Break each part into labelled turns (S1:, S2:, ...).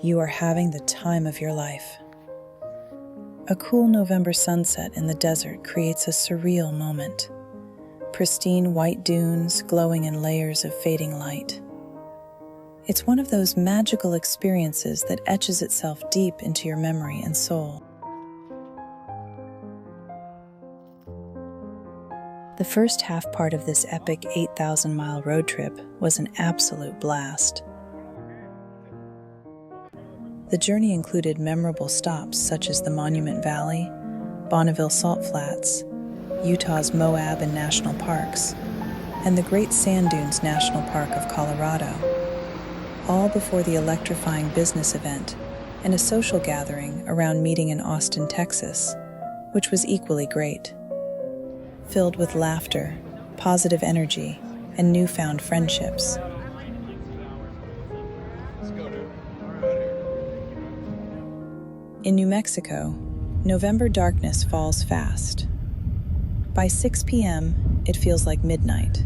S1: You are having the time of your life. A cool November sunset in the desert creates a surreal moment. Pristine white dunes glowing in layers of fading light. It's one of those magical experiences that etches itself deep into your memory and soul. The first half part of this epic 8,000-mile road trip was an absolute blast. The journey included memorable stops such as the Monument Valley, Bonneville Salt Flats, Utah's Moab and National Parks, and the Great Sand Dunes National Park of Colorado, all before the electrifying business event and a social gathering around meeting in Austin, Texas, which was equally great. Filled with laughter, positive energy, and newfound friendships. In New Mexico, November darkness falls fast. By 6 p.m., it feels like midnight.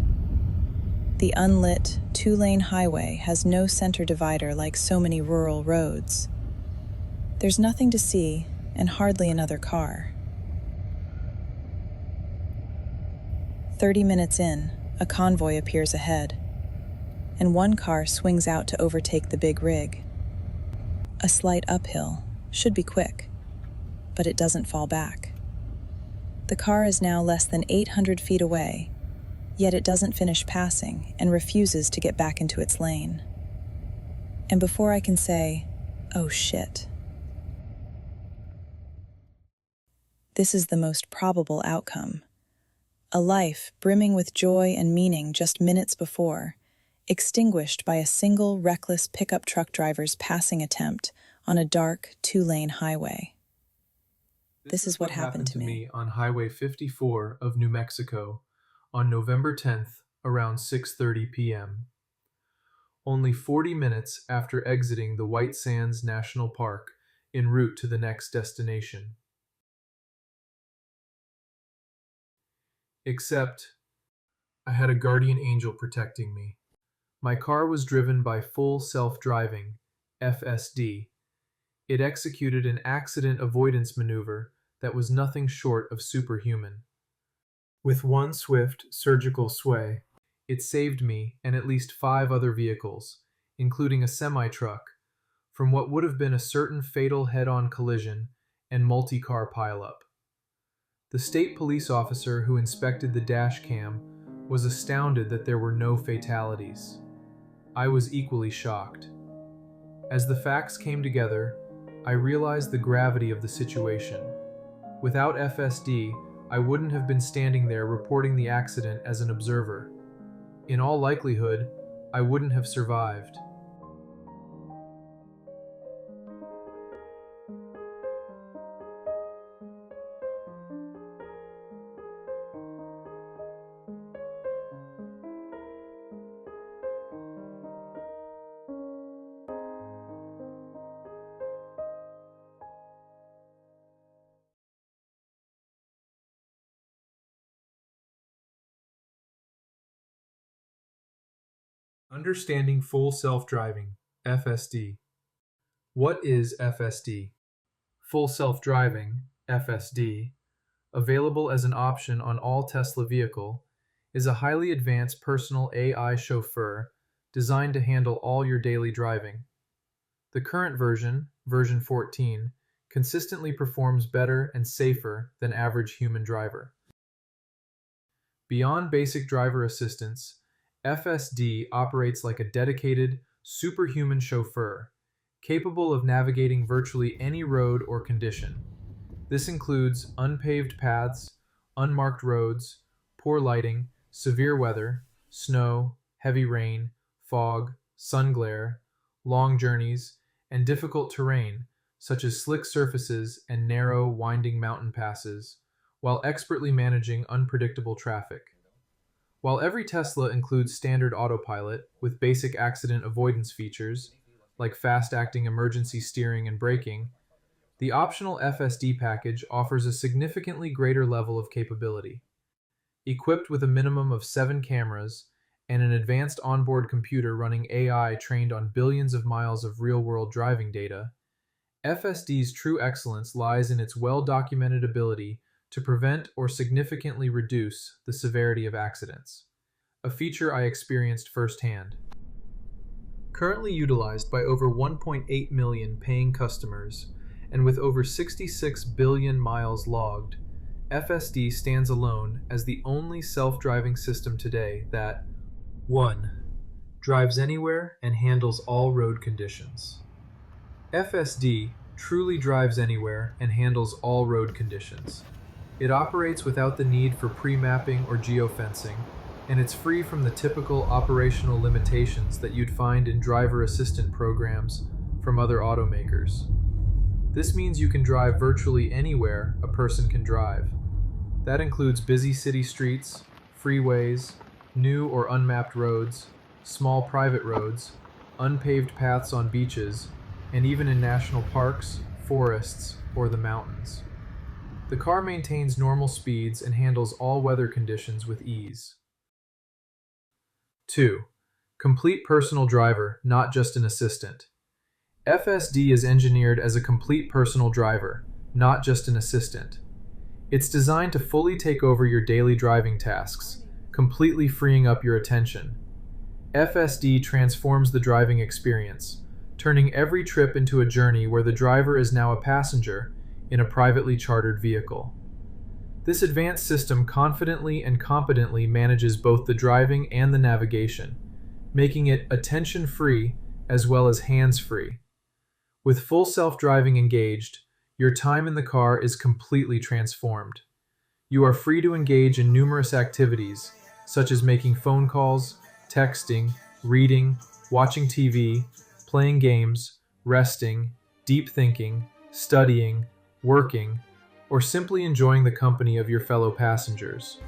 S1: The unlit, two-lane highway has no center divider like so many rural roads. There's nothing to see and hardly another car. 30 minutes in, a convoy appears ahead, and one car swings out to overtake the big rig. A slight uphill. Should be quick, but it doesn't fall back. The car is now less than 800 feet away, yet it doesn't finish passing and refuses to get back into its lane. And before I can say, oh shit, this is the most probable outcome. A life brimming with joy and meaning just minutes before, extinguished by a single reckless pickup truck driver's passing attempt on a dark, two-lane highway. This is what happened to me
S2: on Highway 54 of New Mexico on November 10th around 6:30 p.m. Only 40 minutes after exiting the White Sands National Park en route to the next destination. Except, I had a guardian angel protecting me. My car was driven by full self-driving, FSD. It executed an accident avoidance maneuver that was nothing short of superhuman. With one swift, surgical sway, it saved me and at least 5 other vehicles, including a semi-truck, from what would have been a certain fatal head-on collision and multi-car pileup. The state police officer who inspected the dash cam was astounded that there were no fatalities. I was equally shocked. As the facts came together, I realized the gravity of the situation. Without FSD, I wouldn't have been standing there reporting the accident as an observer. In all likelihood, I wouldn't have survived. Understanding Full Self-Driving, FSD. What is FSD? Full Self-Driving, FSD, available as an option on all Tesla vehicle, is a highly advanced personal AI chauffeur designed to handle all your daily driving. The current version, version 14, consistently performs better and safer than average human driver. Beyond basic driver assistance, FSD operates like a dedicated, superhuman chauffeur, capable of navigating virtually any road or condition. This includes unpaved paths, unmarked roads, poor lighting, severe weather, snow, heavy rain, fog, sun glare, long journeys, and difficult terrain, such as slick surfaces and narrow, winding mountain passes, while expertly managing unpredictable traffic. While every Tesla includes standard autopilot with basic accident avoidance features, like fast-acting emergency steering and braking, the optional FSD package offers a significantly greater level of capability. Equipped with a minimum of 7 cameras and an advanced onboard computer running AI trained on billions of miles of real-world driving data, FSD's true excellence lies in its well-documented ability to prevent or significantly reduce the severity of accidents, a feature I experienced firsthand. Currently utilized by over 1.8 million paying customers, and with over 66 billion miles logged, FSD stands alone as the only self-driving system today that 1. Drives anywhere and handles all road conditions. FSD truly drives anywhere and handles all road conditions. It operates without the need for pre-mapping or geofencing, and it's free from the typical operational limitations that you'd find in driver assistant programs from other automakers. This means you can drive virtually anywhere a person can drive. That includes busy city streets, freeways, new or unmapped roads, small private roads, unpaved paths on beaches, and even in national parks, forests, or the mountains. The car maintains normal speeds and handles all weather conditions with ease. 2. Complete personal driver, not just an assistant. FSD is engineered as a complete personal driver, not just an assistant. It's designed to fully take over your daily driving tasks, completely freeing up your attention. FSD transforms the driving experience, turning every trip into a journey where the driver is now a passenger in a privately chartered vehicle. This advanced system confidently and competently manages both the driving and the navigation, making it attention-free as well as hands-free. With full self-driving engaged, your time in the car is completely transformed. You are free to engage in numerous activities, such as making phone calls, texting, reading, watching TV, playing games, resting, deep thinking, studying, working, or simply enjoying the company of your fellow passengers.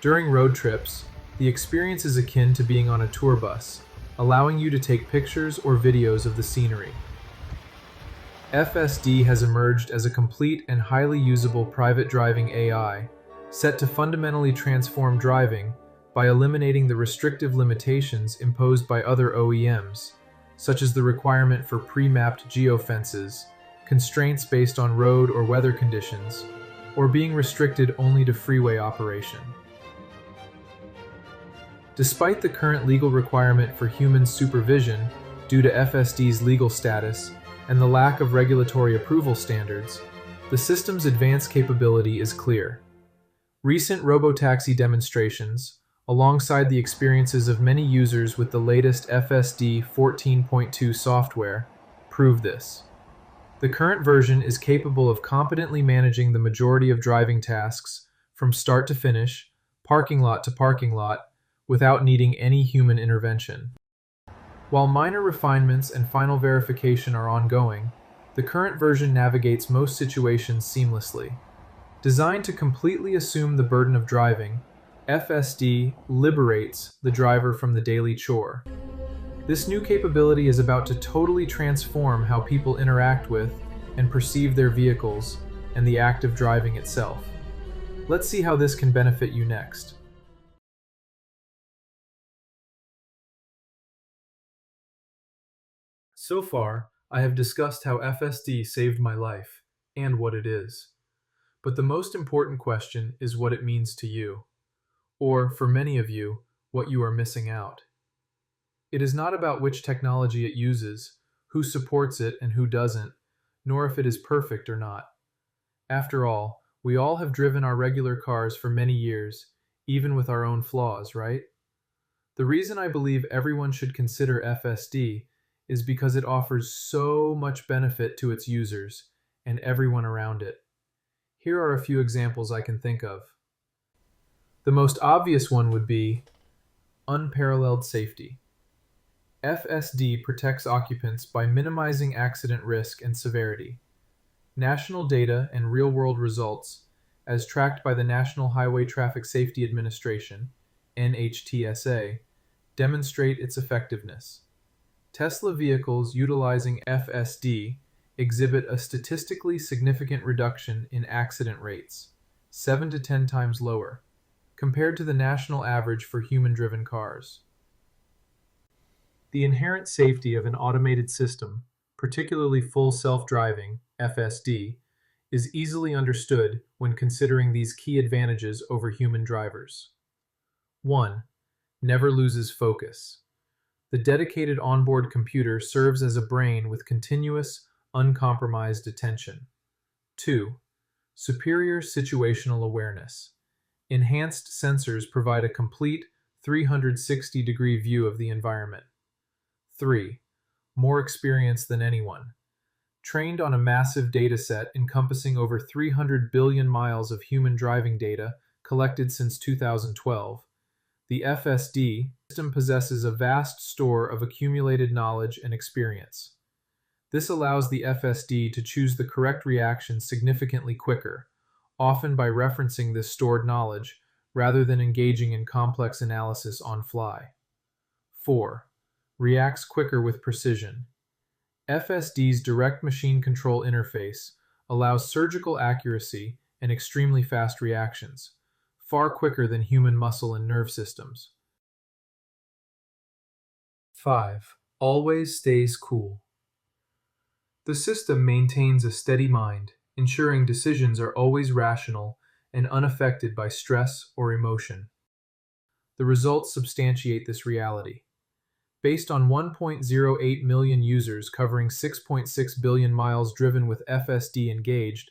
S2: During road trips, the experience is akin to being on a tour bus, allowing you to take pictures or videos of the scenery. FSD has emerged as a complete and highly usable private driving AI, set to fundamentally transform driving by eliminating the restrictive limitations imposed by other OEMs, such as the requirement for pre-mapped geofences, constraints based on road or weather conditions, or being restricted only to freeway operation. Despite the current legal requirement for human supervision due to FSD's legal status and the lack of regulatory approval standards, the system's advanced capability is clear. Recent robotaxi demonstrations, alongside the experiences of many users with the latest FSD 14.2 software, prove this. The current version is capable of competently managing the majority of driving tasks from start to finish, parking lot to parking lot, without needing any human intervention. While minor refinements and final verification are ongoing, the current version navigates most situations seamlessly. Designed to completely assume the burden of driving, FSD liberates the driver from the daily chore. This new capability is about to totally transform how people interact with and perceive their vehicles and the act of driving itself. Let's see how this can benefit you next. So far, I have discussed how FSD saved my life and what it is. But the most important question is what it means to you, or for many of you, what you are missing out. It is not about which technology it uses, who supports it and who doesn't, nor if it is perfect or not. After all, we all have driven our regular cars for many years, even with our own flaws, right? The reason I believe everyone should consider FSD is because it offers so much benefit to its users and everyone around it. Here are a few examples I can think of. The most obvious one would be unparalleled safety. FSD protects occupants by minimizing accident risk and severity. National data and real-world results, as tracked by the National Highway Traffic Safety Administration, NHTSA, demonstrate its effectiveness. Tesla vehicles utilizing FSD exhibit a statistically significant reduction in accident rates, 7 to 10 times lower, compared to the national average for human-driven cars. The inherent safety of an automated system, particularly full self-driving, FSD, is easily understood when considering these key advantages over human drivers. 1. Never loses focus. The dedicated onboard computer serves as a brain with continuous, uncompromised attention. 2. Superior situational awareness. Enhanced sensors provide a complete 360-degree view of the environment. 3. More experience than anyone. Trained on a massive dataset encompassing over 300 billion miles of human driving data collected since 2012, the FSD system possesses a vast store of accumulated knowledge and experience. This allows the FSD to choose the correct reaction significantly quicker, often by referencing this stored knowledge rather than engaging in complex analysis on fly. 4. Reacts quicker with precision. FSD's direct machine control interface allows surgical accuracy and extremely fast reactions, far quicker than human muscle and nerve systems. 5. Always stays cool. The system maintains a steady mind, ensuring decisions are always rational and unaffected by stress or emotion. The results substantiate this reality. Based on 1.08 million users covering 6.6 billion miles driven with FSD engaged,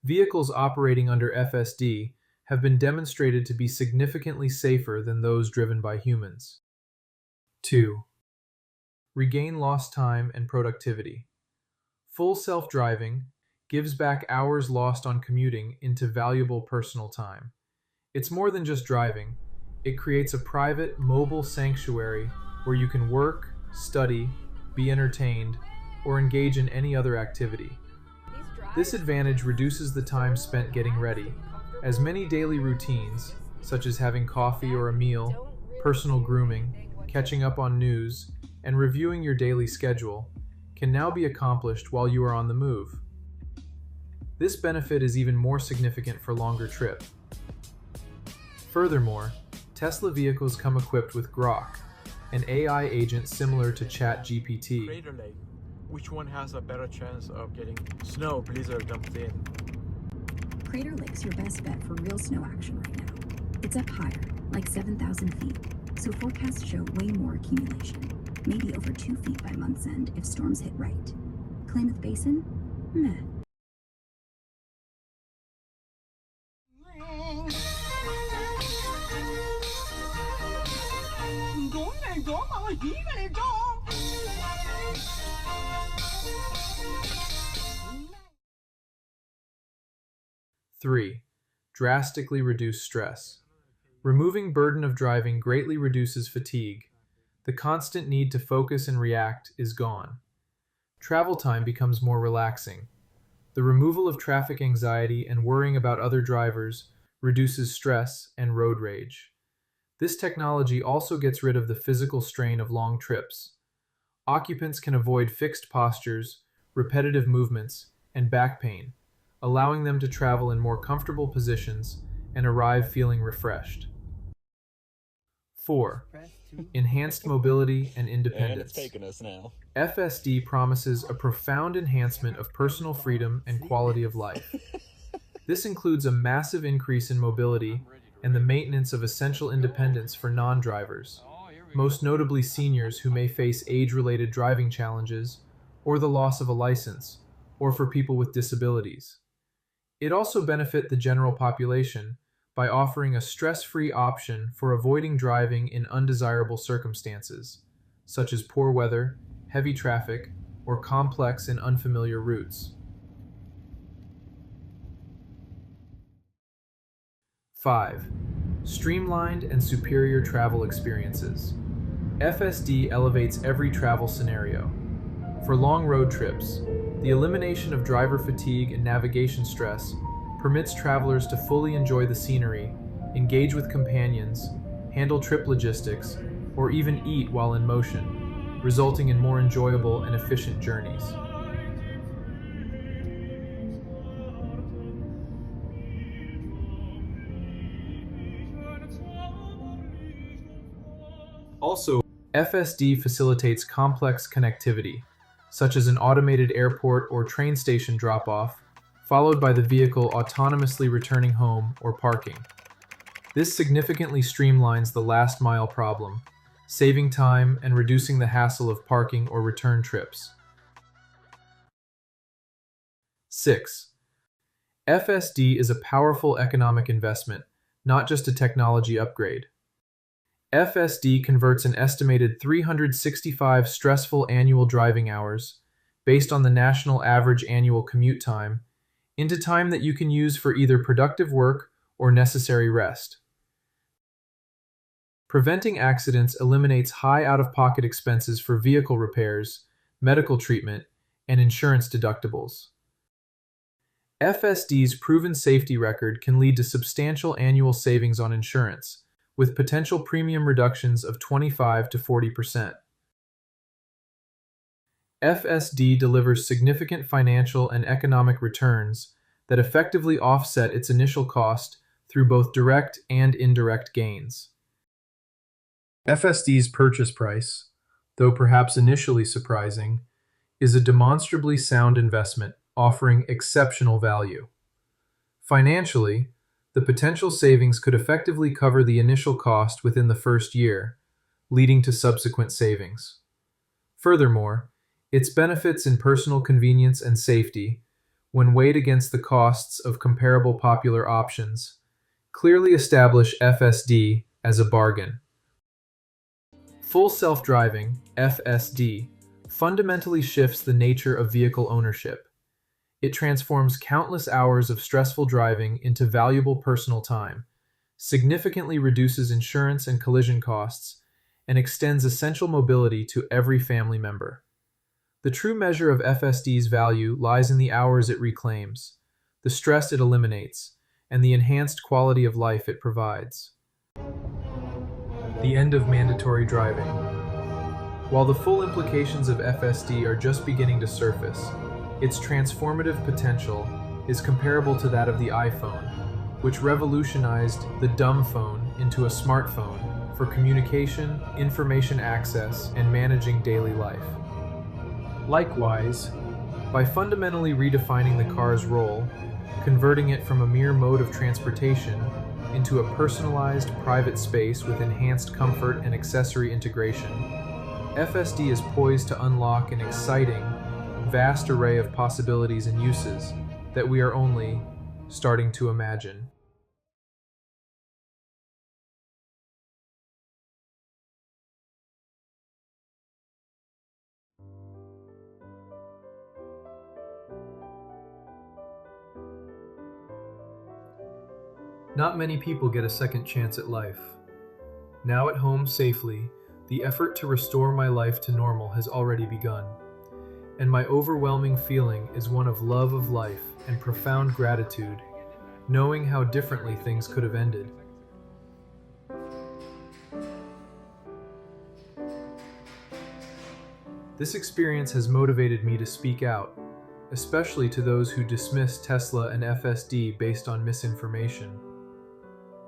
S2: vehicles operating under FSD have been demonstrated to be significantly safer than those driven by humans. 2. Regain lost time and productivity. Full self-driving gives back hours lost on commuting into valuable personal time. It's more than just driving. It creates a private, mobile sanctuary where you can work, study, be entertained, or engage in any other activity. This advantage reduces the time spent getting ready, as many daily routines, such as having coffee or a meal, personal grooming, catching up on news, and reviewing your daily schedule, can now be accomplished while you are on the move. This benefit is even more significant for longer trips. Furthermore, Tesla vehicles come equipped with Grok, an AI agent similar to ChatGPT.
S3: Crater Lake. Which one has a better chance of getting snow blizzard dumped in?
S4: Crater Lake's your best bet for real snow action right now. It's up higher, like 7,000 feet, so forecasts show way more accumulation, maybe over 2 feet by month's end if storms hit right. Klamath Basin? Meh.
S2: Three, drastically reduce stress. Removing burden of driving greatly reduces fatigue. The constant need to focus and react is gone. Travel time becomes more relaxing. The removal of traffic anxiety and worrying about other drivers reduces stress and road rage. This technology also gets rid of the physical strain of long trips. Occupants can avoid fixed postures, repetitive movements, and back pain, allowing them to travel in more comfortable positions and arrive feeling refreshed. 4. Enhanced mobility and independence.
S5: And it's taking us now.
S2: FSD promises a profound enhancement of personal freedom and quality of life. This includes a massive increase in mobility and the maintenance of essential independence for non-drivers, most notably seniors who may face age-related driving challenges or the loss of a license, or for people with disabilities. It also benefits the general population by offering a stress-free option for avoiding driving in undesirable circumstances, such as poor weather, heavy traffic, or complex and unfamiliar routes. 5. Streamlined and superior travel experiences. FSD elevates every travel scenario. For long road trips, the elimination of driver fatigue and navigation stress permits travelers to fully enjoy the scenery, engage with companions, handle trip logistics, or even eat while in motion, resulting in more enjoyable and efficient journeys. Also, FSD facilitates complex connectivity, such as an automated airport or train station drop-off, followed by the vehicle autonomously returning home or parking. This significantly streamlines the last mile problem, saving time and reducing the hassle of parking or return trips. 6. FSD is a powerful economic investment, not just a technology upgrade. FSD converts an estimated 365 stressful annual driving hours, based on the national average annual commute time, into time that you can use for either productive work or necessary rest. Preventing accidents eliminates high out-of-pocket expenses for vehicle repairs, medical treatment, and insurance deductibles. FSD's proven safety record can lead to substantial annual savings on insurance, with potential premium reductions of 25 to 40%. FSD delivers significant financial and economic returns that effectively offset its initial cost through both direct and indirect gains. FSD's purchase price, though perhaps initially surprising, is a demonstrably sound investment offering exceptional value. Financially, the potential savings could effectively cover the initial cost within the first year, leading to subsequent savings. Furthermore, its benefits in personal convenience and safety, when weighed against the costs of comparable popular options, clearly establish FSD as a bargain. Full self-driving, FSD, fundamentally shifts the nature of vehicle ownership. It transforms countless hours of stressful driving into valuable personal time, significantly reduces insurance and collision costs, and extends essential mobility to every family member. The true measure of FSD's value lies in the hours it reclaims, the stress it eliminates, and the enhanced quality of life it provides. The end of mandatory driving. While the full implications of FSD are just beginning to surface, its transformative potential is comparable to that of the iPhone, which revolutionized the dumb phone into a smartphone for communication, information access, and managing daily life. Likewise, by fundamentally redefining the car's role, converting it from a mere mode of transportation into a personalized private space with enhanced comfort and accessory integration, FSD is poised to unlock an exciting, vast array of possibilities and uses that we are only starting to imagine. Not many people get a second chance at life. Now at home safely, the effort to restore my life to normal has already begun, and my overwhelming feeling is one of love of life and profound gratitude, knowing how differently things could have ended. This experience has motivated me to speak out, especially to those who dismiss Tesla and FSD based on misinformation.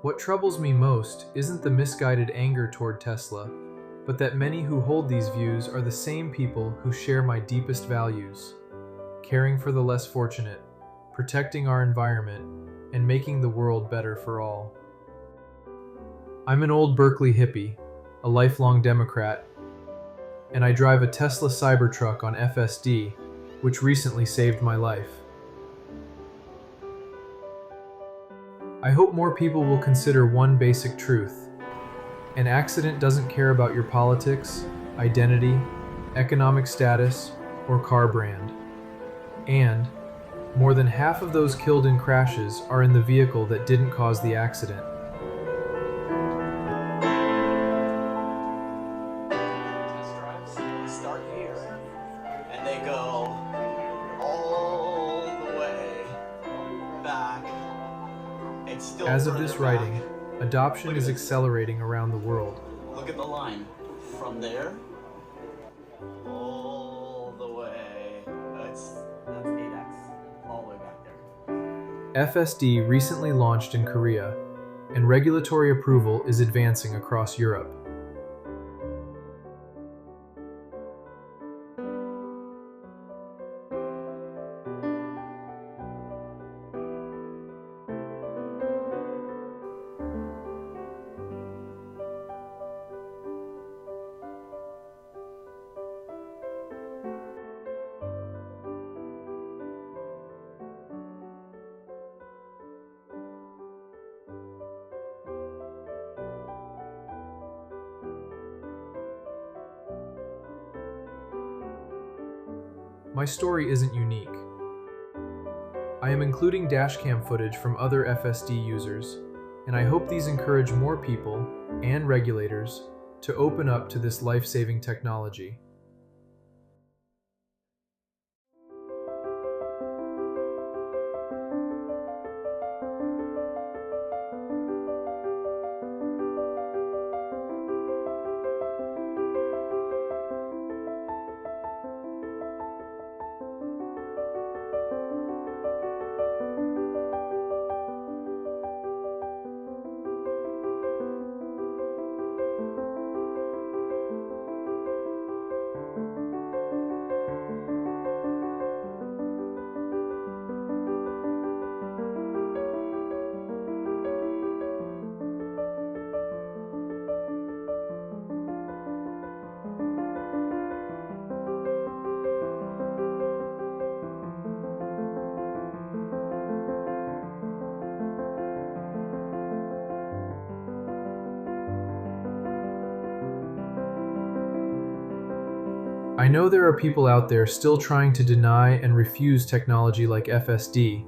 S2: What troubles me most isn't the misguided anger toward Tesla, but that many who hold these views are the same people who share my deepest values: caring for the less fortunate, protecting our environment, and making the world better for all. I'm an old Berkeley hippie, a lifelong Democrat, and I drive a Tesla Cybertruck on FSD, which recently saved my life. I hope more people will consider one basic truth. An accident doesn't care about your politics, identity, economic status, or car brand. And more than half of those killed in crashes are in the vehicle that didn't cause the accident.
S5: Test drives, they start here, and they go all the way back. It's still
S2: As of this
S5: further
S2: writing,
S5: back.
S2: Adoption is accelerating around the world.
S5: Look at the line. From there, all the way. That's 8x. All the way back there.
S2: FSD recently launched in Korea, and regulatory approval is advancing across Europe. My story isn't unique. I am including dashcam footage from other FSD users, and I hope these encourage more people and regulators to open up to this life-saving technology. I know there are people out there still trying to deny and refuse technology like FSD,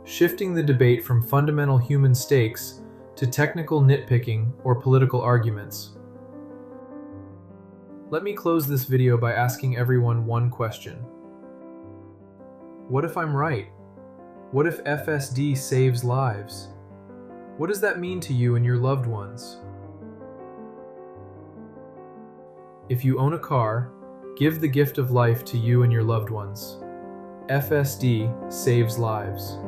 S2: shifting the debate from fundamental human stakes to technical nitpicking or political arguments. Let me close this video by asking everyone one question. What if I'm right? What if FSD saves lives? What does that mean to you and your loved ones? If you own a car, give the gift of life to you and your loved ones. FSD saves lives.